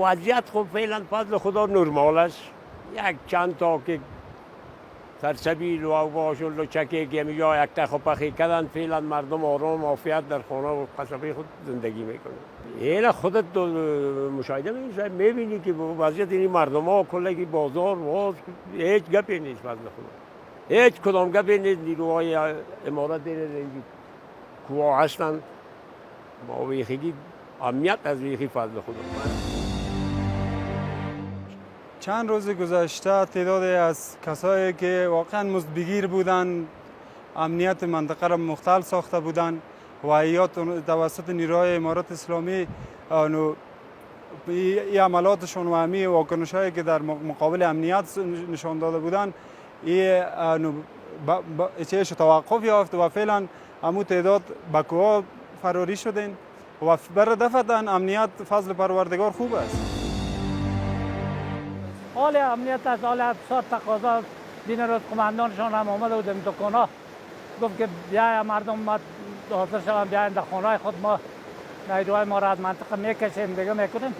وضعیت خوب فعلا فضل خدا نرمال است. یک چند تا که سرسبیل و باشون لچکی که یا یک تخ و پخی کردن، فعلا مردم آرام عافیت در خانه و قصبه خود زندگی میکنن. اینا خودت مشاهده میبینی که وضعیت این مردم ها کلگی بازار باز هیچ گپی نیست فضل خدا. هیچ کدام گپی نیست. نیروهای امارت کوه هستن با ویخیگی امنیت از ویخی فضل خدا. چند روز گذشته تعدادی از کسایی که واقعا مزدبگیر بودند امنیت منطقه را مختل ساخته بودند و یا توسط نیروهای امارت اسلامی این عملاتشون و همین واکنش‌هایی که در مقابل امنیت نشان داده بودند چهش توقف یافت و فعلا همون تعداد به کوه فراری شدند و برای دفعه امنیت فضل پروردگار خوب است. حال امنیت از حال افسار تقاضا دین روز قماندانشان هم آمده بود این دکانا گفت که بیای مردم حاضر شوند بیاین در خانه خود ما نیروهای ما را از منطقه میکشیم دیگه میکنیم.